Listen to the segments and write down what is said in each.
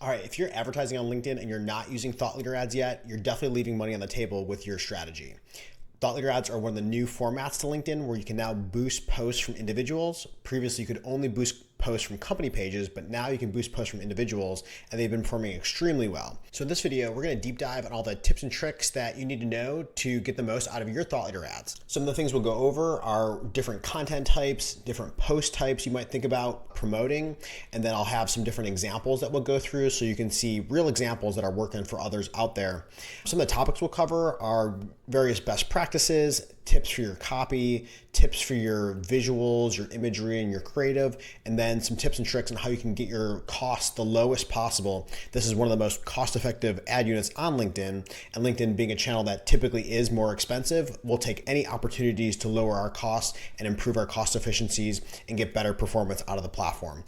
All right, if you're advertising on LinkedIn and you're not using thought leader ads yet, you're definitely leaving money on the table with your strategy. Thought leader ads are one of the new formats to LinkedIn where you can now boost posts from individuals. Previously, you could only boost posts from company pages, but now you can boost posts from individuals, and they've been performing extremely well. So in this video, we're going to deep dive on all the tips and tricks that you need to know to get the most out of your thought leader ads. Some of the things we'll go over are different content types, different post types you might think about promoting, and then I'll have some different examples that we'll go through so you can see real examples that are working for others out there. Some of the topics we'll cover are various best practices, tips for your copy, tips for your visuals, your imagery, and your creative, and then some tips and tricks on how you can get your costs the lowest possible. This is one of the most cost-effective ad units on LinkedIn, and LinkedIn being a channel that typically is more expensive, we'll take any opportunities to lower our costs and improve our cost efficiencies and get better performance out of the platform.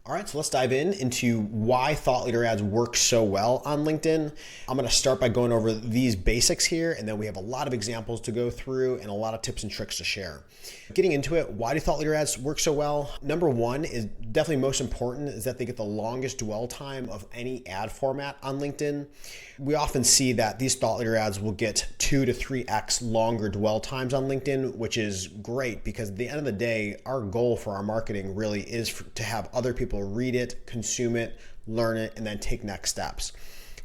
All right, so let's dive into why thought leader ads work so well on LinkedIn. I'm going to start by going over these basics here, and then we have a lot of examples to go through and a lot of tips and tricks to share. Getting into it, why do thought leader ads work so well? Number one is definitely most important is that they get the longest dwell time of any ad format on LinkedIn. We often see that these thought leader ads will get 2 to 3x longer dwell times on LinkedIn, which is great because at the end of the day, our goal for our marketing really is to have other people read it, consume it, learn it, and then take next steps.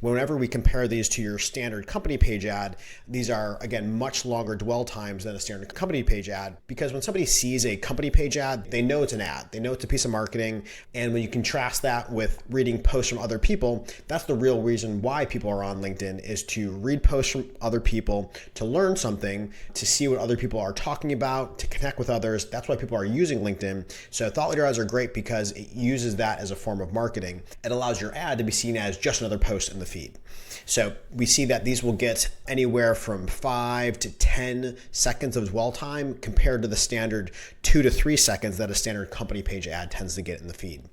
Whenever we compare these to your standard company page ad, these are, again, much longer dwell times than a standard company page ad, because when somebody sees a company page ad, they know it's an ad. They know it's a piece of marketing. And when you contrast that with reading posts from other people, that's the real reason why people are on LinkedIn, is to read posts from other people, to learn something, to see what other people are talking about, to connect with others. That's why people are using LinkedIn. So thought leader ads are great because it uses that as a form of marketing. It allows your ad to be seen as just another post in the feed. So we see that these will get anywhere from 5 to 10 seconds of dwell time compared to the standard 2 to 3 seconds that a standard company page ad tends to get in the feed.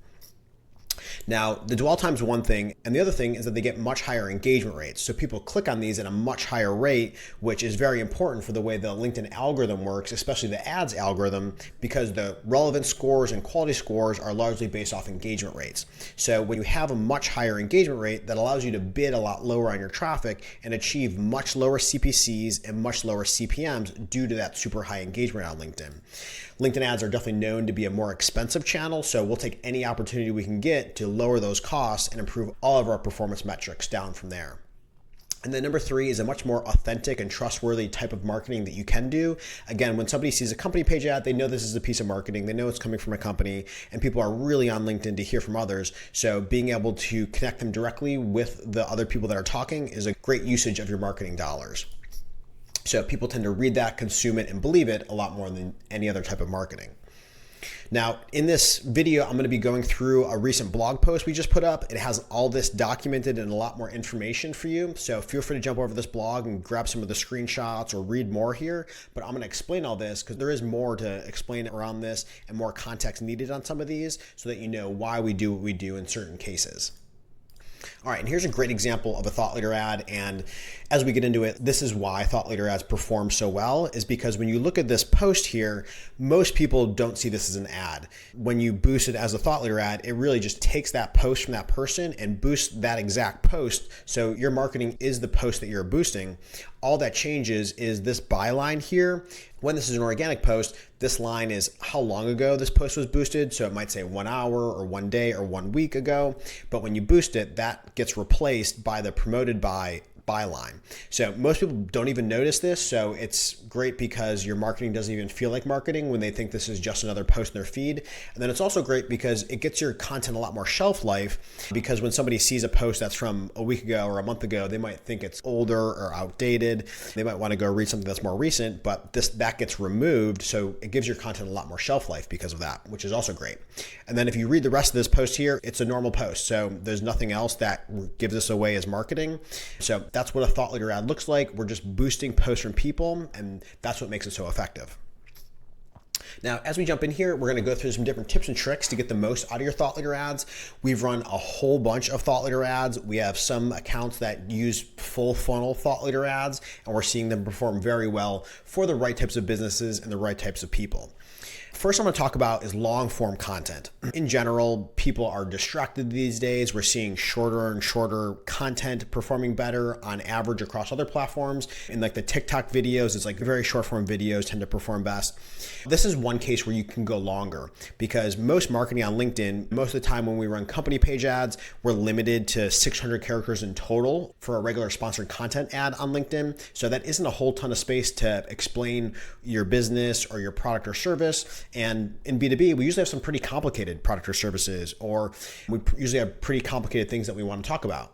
Now, the dwell time is one thing, and the other thing is that they get much higher engagement rates. So people click on these at a much higher rate, which is very important for the way the LinkedIn algorithm works, especially the ads algorithm, because the relevance scores and quality scores are largely based off engagement rates. So when you have a much higher engagement rate, that allows you to bid a lot lower on your traffic and achieve much lower CPCs and much lower CPMs due to that super high engagement on LinkedIn. LinkedIn ads are definitely known to be a more expensive channel, so we'll take any opportunity we can get to lower those costs and improve all of our performance metrics down from there. And then number 3 is a much more authentic and trustworthy type of marketing that you can do. Again, when somebody sees a company page ad, they know this is a piece of marketing. They know it's coming from a company, and people are really on LinkedIn to hear from others. So being able to connect them directly with the other people that are talking is a great usage of your marketing dollars. So people tend to read that, consume it, and believe it a lot more than any other type of marketing. Now, in this video, I'm going to be going through a recent blog post we just put up. It has all this documented and a lot more information for you. So feel free to jump over to this blog and grab some of the screenshots or read more here. But I'm going to explain all this because there is more to explain around this and more context needed on some of these so that you know why we do what we do in certain cases. All right, and here's a great example of a thought leader ad, and as we get into it, this is why thought leader ads perform so well, is because when you look at this post here, most people don't see this as an ad. When you boost it as a thought leader ad, it really just takes that post from that person and boosts that exact post, so your marketing is the post that you're boosting. All that changes is this byline here. When this is an organic post, this line is how long ago this post was boosted. So it might say 1 hour or 1 day or 1 week ago. But when you boost it, that gets replaced by the promoted by byline. So most people don't even notice this. So it's great because your marketing doesn't even feel like marketing when they think this is just another post in their feed. And then it's also great because it gets your content a lot more shelf life, because when somebody sees a post that's from a week ago or a month ago, they might think it's older or outdated. They might want to go read something that's more recent, but that gets removed. So it gives your content a lot more shelf life because of that, which is also great. And then if you read the rest of this post here, it's a normal post. So there's nothing else that gives us away as marketing. So that's what a thought leader ad looks like. We're just boosting posts from people, and that's what makes it so effective. Now, as we jump in here, we're going to go through some different tips and tricks to get the most out of your thought leader ads. We've run a whole bunch of thought leader ads. We have some accounts that use full funnel thought leader ads, and we're seeing them perform very well for the right types of businesses and the right types of people. First I'm going to talk about is long form content. In general, people are distracted these days. We're seeing shorter and shorter content performing better on average across other platforms. In like the TikTok videos, it's like very short form videos tend to perform best. This is one case where you can go longer because most marketing on LinkedIn, most of the time when we run company page ads, we're limited to 600 characters in total for a regular sponsored content ad on LinkedIn. So that isn't a whole ton of space to explain your business or your product or service. And in B2B, we usually have some pretty complicated product or services, or we usually have pretty complicated things that we want to talk about.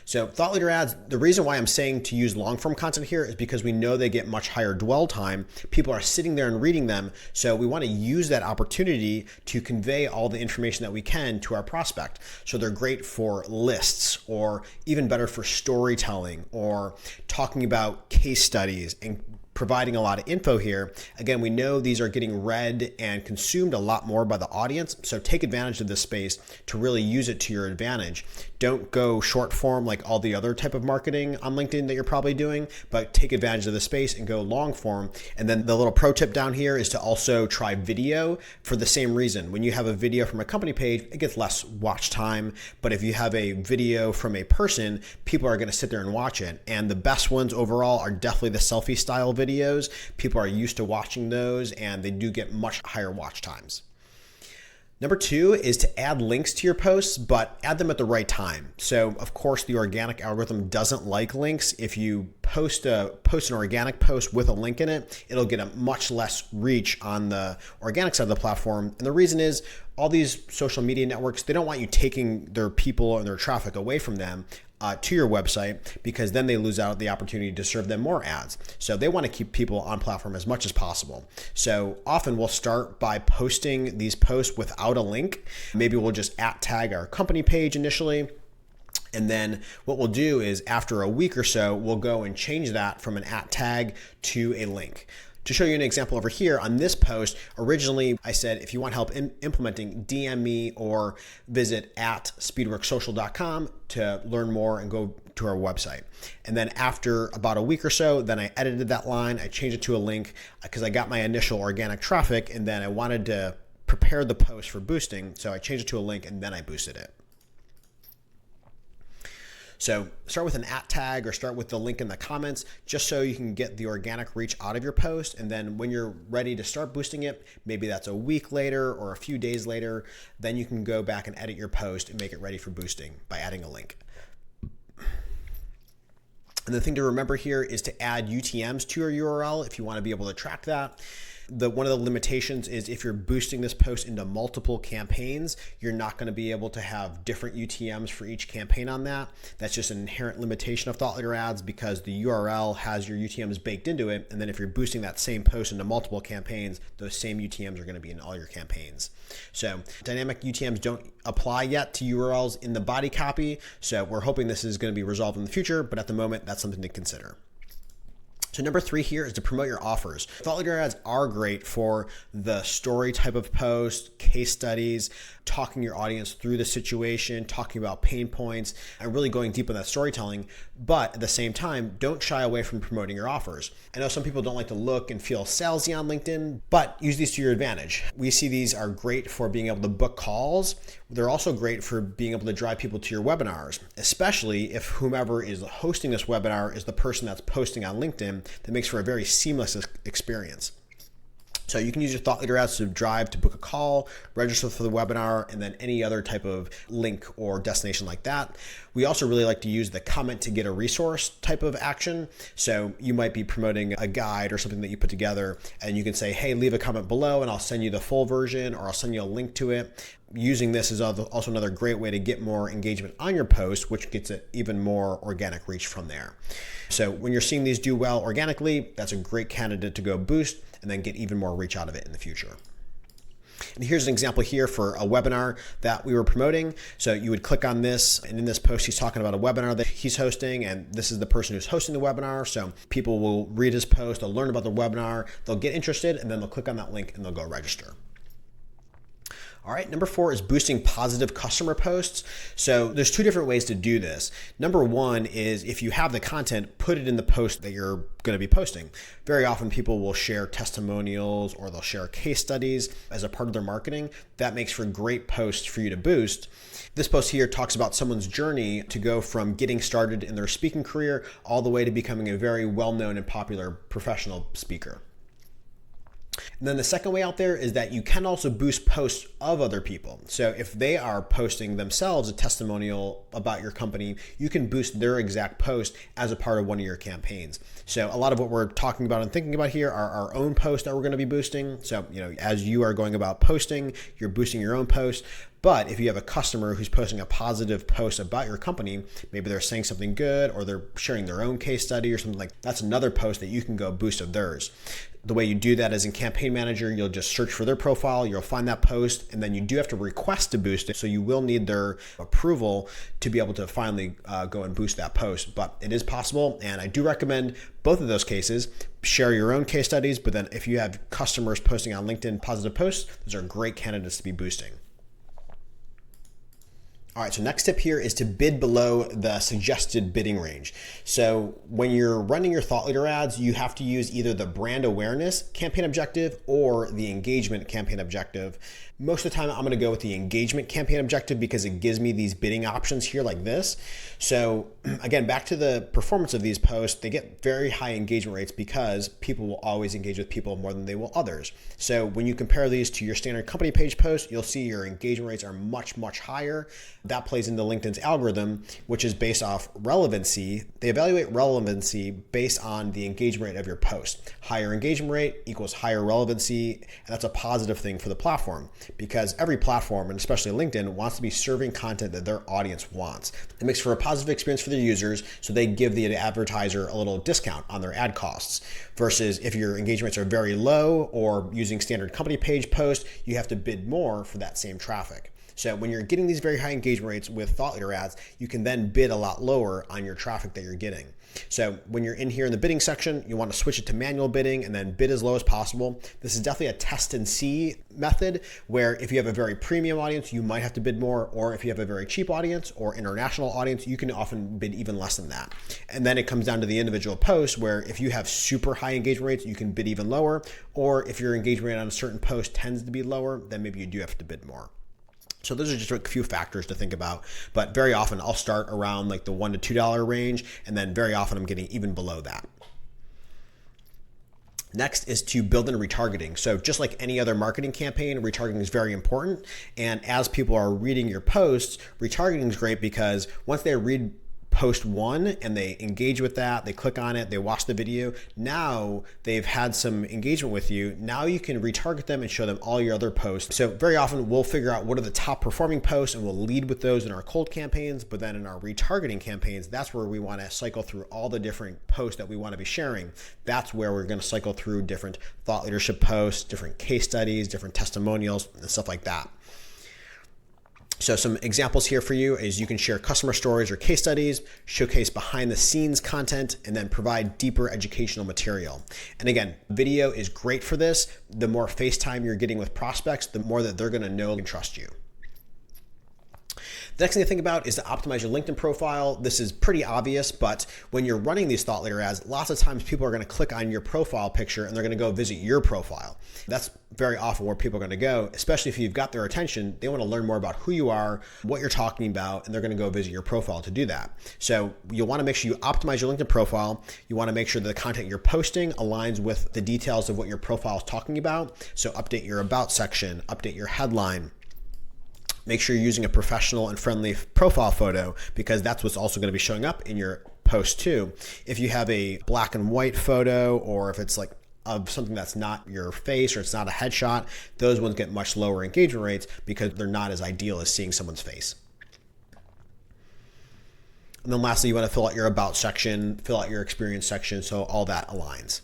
So thought leader ads, the reason why I'm saying to use long form content here is because we know they get much higher dwell time. People are sitting there and reading them. So we want to use that opportunity to convey all the information that we can to our prospect. So they're great for lists, or even better for storytelling, or talking about case studies and providing a lot of info here. Again, we know these are getting read and consumed a lot more by the audience, so take advantage of this space to really use it to your advantage. Don't go short form like all the other type of marketing on LinkedIn that you're probably doing, but take advantage of the space and go long form. And then the little pro tip down here is to also try video for the same reason. When you have a video from a company page, it gets less watch time, but if you have a video from a person, people are going to sit there and watch it. And the best ones overall are definitely the selfie style videos. People are used to watching those and they do get much higher watch times. Number 2 is to add links to your posts, but add them at the right time. So of course the organic algorithm doesn't like links. If you post an organic post with a link in it, it'll get a much less reach on the organic side of the platform. And the reason is all these social media networks, they don't want you taking their people and their traffic away from them to your website, because then they lose out the opportunity to serve them more ads. So they want to keep people on platform as much as possible. So often we'll start by posting these posts without a link. Maybe we'll just @tag our company page initially. And then what we'll do is after a week or so, we'll go and change that from an @tag to a link. To show you an example over here on this post, originally I said, if you want help implementing, DM me or visit @speedworksocial.com to learn more and go to our website. And then after about a week or so, then I edited that line. I changed it to a link because I got my initial organic traffic and then I wanted to prepare the post for boosting. So I changed it to a link and then I boosted it. So start with an @tag or start with the link in the comments just so you can get the organic reach out of your post. And then when you're ready to start boosting it, maybe that's a week later or a few days later, then you can go back and edit your post and make it ready for boosting by adding a link. And the thing to remember here is to add UTMs to your URL if you want to be able to track that. One of the limitations is if you're boosting this post into multiple campaigns, you're not going to be able to have different UTMs for each campaign on that. That's just an inherent limitation of thought leader ads because the URL has your UTMs baked into it. And then if you're boosting that same post into multiple campaigns, those same UTMs are going to be in all your campaigns. So dynamic UTMs don't apply yet to URLs in the body copy. So we're hoping this is going to be resolved in the future, but at the moment, that's something to consider. So number 3 here is to promote your offers. Thought leader ads are great for the story type of post, case studies, talking your audience through the situation, talking about pain points, and really going deep in that storytelling. But at the same time, don't shy away from promoting your offers. I know some people don't like to look and feel salesy on LinkedIn, but use these to your advantage. We see these are great for being able to book calls. They're also great for being able to drive people to your webinars, especially if whomever is hosting this webinar is the person that's posting on LinkedIn. That makes for a very seamless experience. So you can use your thought leader ads to drive to book a call, register for the webinar, and then any other type of link or destination like that. We also really like to use the comment to get a resource type of action. So you might be promoting a guide or something that you put together and you can say, hey, leave a comment below and I'll send you the full version or I'll send you a link to it. Using this is also another great way to get more engagement on your post, which gets it even more organic reach from there. So when you're seeing these do well organically, that's a great candidate to go boost and then get even more reach out of it in the future. And here's an example here for a webinar that we were promoting. So you would click on this, and in this post, he's talking about a webinar that he's hosting, and this is the person who's hosting the webinar. So people will read his post, they'll learn about the webinar, they'll get interested, and then they'll click on that link and they'll go register. All right, number 4 is boosting positive customer posts. So there's 2 different ways to do this. Number 1 is if you have the content, put it in the post that you're going to be posting. Very often people will share testimonials or they'll share case studies as a part of their marketing. That makes for great posts for you to boost. This post here talks about someone's journey to go from getting started in their speaking career all the way to becoming a very well-known and popular professional speaker. And then the second way out there is that you can also boost posts of other people. So if they are posting themselves a testimonial about your company, you can boost their exact post as a part of one of your campaigns. So a lot of what we're talking about and thinking about here are our own posts that we're going to be boosting. So, as you are going about posting, you're boosting your own post. But if you have a customer who's posting a positive post about your company, maybe they're saying something good or they're sharing their own case study or something that's another post that you can go boost of theirs. The way you do that is in Campaign Manager, you'll just search for their profile, you'll find that post, and then you do have to request to boost it. So you will need their approval to be able to finally go and boost that post. But it is possible, and I do recommend both of those cases. Share your own case studies, but then if you have customers posting on LinkedIn positive posts, those are great candidates to be boosting. All right, so next tip here is to bid below the suggested bidding range. So when you're running your thought leader ads, you have to use either the brand awareness campaign objective or the engagement campaign objective. Most of the time, I'm gonna go with the engagement campaign objective because it gives me these bidding options here like this. So again, back to the performance of these posts, they get very high engagement rates because people will always engage with people more than they will others. So when you compare these to your standard company page posts, you'll see your engagement rates are much, much higher. That plays into LinkedIn's algorithm, which is based off relevancy. They evaluate relevancy based on the engagement rate of your post. Higher engagement rate equals higher relevancy, and that's a positive thing for the platform because every platform, and especially LinkedIn, wants to be serving content that their audience wants. It makes for a positive experience for their users, so they give the advertiser a little discount on their ad costs. Versus if your engagement rates are very low or using standard company page posts, you have to bid more for that same traffic. So when you're getting these very high engagement rates with thought leader ads, you can then bid a lot lower on your traffic that you're getting. So when you're in here in the bidding section, you want to switch it to manual bidding and then bid as low as possible. This is definitely a test and see method where if you have a very premium audience, you might have to bid more, or if you have a very cheap audience or international audience, you can often bid even less than that. And then it comes down to the individual post where if you have super high engagement rates, you can bid even lower, or if your engagement rate on a certain post tends to be lower, then maybe you do have to bid more. So those are just a few factors to think about, but very often I'll start around like the $1 to $2 range, and then very often I'm getting even below that. Next is to build in retargeting. So just like any other marketing campaign, retargeting is very important. And as people are reading your posts, retargeting is great because once they read post 1 and they engage with that, they click on it, they watch the video, now they've had some engagement with you. Now you can retarget them and show them all your other posts. So very often we'll figure out what are the top performing posts and we'll lead with those in our cold campaigns, but then in our retargeting campaigns, that's where we want to cycle through all the different posts that we want to be sharing. That's where we're going to cycle through different thought leadership posts, different case studies, different testimonials, and stuff like that. So some examples here for you is you can share customer stories or case studies, showcase behind the scenes content, and then provide deeper educational material. And again, video is great for this. The more face time you're getting with prospects, the more that they're going to know and trust you. The next thing to think about is to optimize your LinkedIn profile. This is pretty obvious, but when you're running these thought leader ads, lots of times people are going to click on your profile picture and they're going to go visit your profile. That's very often where people are going to go, especially if you've got their attention. They want to learn more about who you are, what you're talking about, and they're going to go visit your profile to do that. So you'll want to make sure you optimize your LinkedIn profile. You want to make sure that the content you're posting aligns with the details of what your profile is talking about. So update your about section, update your headline. Make sure you're using a professional and friendly profile photo because that's what's also going to be showing up in your post too. If you have a black and white photo, or if it's like of something that's not your face or it's not a headshot, those ones get much lower engagement rates because they're not as ideal as seeing someone's face. And then lastly, you want to fill out your about section, fill out your experience section, so all that aligns.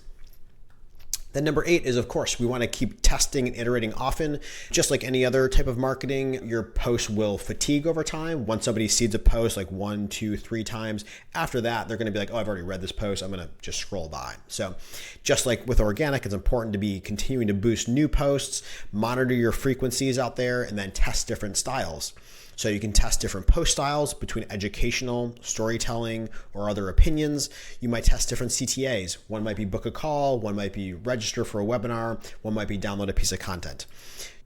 Then number 8 is, of course, we want to keep testing and iterating often. Just like any other type of marketing, your post will fatigue over time. Once somebody sees a post like 1, 2, 3 times, after that, they're going to be like, oh, I've already read this post. I'm going to just scroll by. So just like with organic, it's important to be continuing to boost new posts, monitor your frequencies out there, and then test different styles. So you can test different post styles between educational, storytelling, or other opinions. You might test different CTAs. One might be book a call, one might be register for a webinar, one might be download a piece of content.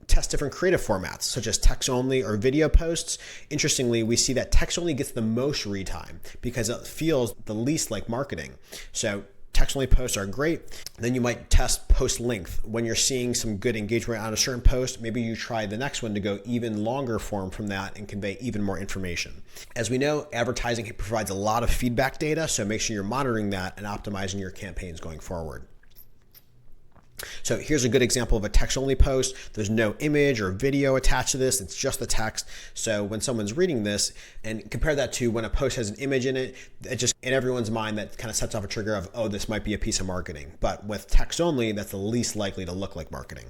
Test different creative formats, such as text only or video posts. Interestingly, we see that text only gets the most read time because it feels the least like marketing. So text-only posts are great. Then you might test post length. When you're seeing some good engagement on a certain post, maybe you try the next one to go even longer form from that and convey even more information. As we know, advertising provides a lot of feedback data, so make sure you're monitoring that and optimizing your campaigns going forward. So here's a good example of a text-only post. There's no image or video attached to this. It's just the text. So when someone's reading this, and compare that to when a post has an image in it, it just in everyone's mind that kind of sets off a trigger of, oh, this might be a piece of marketing. But with text only, that's the least likely to look like marketing.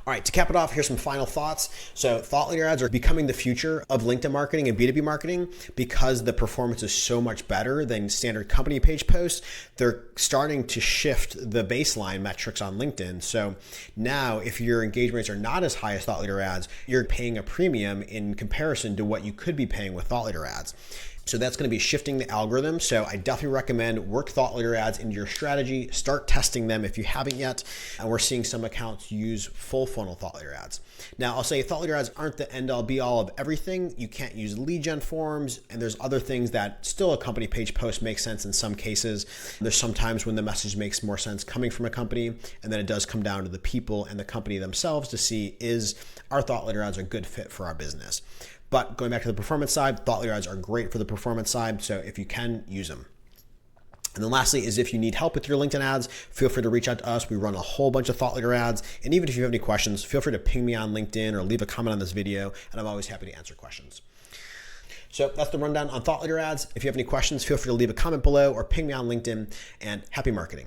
All right, to cap it off, here's some final thoughts. So thought leader ads are becoming the future of LinkedIn marketing and B2B marketing because the performance is so much better than standard company page posts. They're starting to shift the baseline metrics on LinkedIn. So now if your engagement rates are not as high as thought leader ads, you're paying a premium in comparison to what you could be paying with thought leader ads. So that's going to be shifting the algorithm. So I definitely recommend work thought leader ads into your strategy. Start testing them if you haven't yet. And we're seeing some accounts use full funnel thought leader ads. Now I'll say thought leader ads aren't the end all be all of everything. You can't use lead gen forms, and there's other things that still a company page post makes sense in some cases. There's sometimes when the message makes more sense coming from a company, and then it does come down to the people and the company themselves to see, is our thought leader ads a good fit for our business? But going back to the performance side, thought leader ads are great for the performance side. So if you can, use them. And then lastly is if you need help with your LinkedIn ads, feel free to reach out to us. We run a whole bunch of thought leader ads. And even if you have any questions, feel free to ping me on LinkedIn or leave a comment on this video, and I'm always happy to answer questions. So that's the rundown on thought leader ads. If you have any questions, feel free to leave a comment below or ping me on LinkedIn, and happy marketing.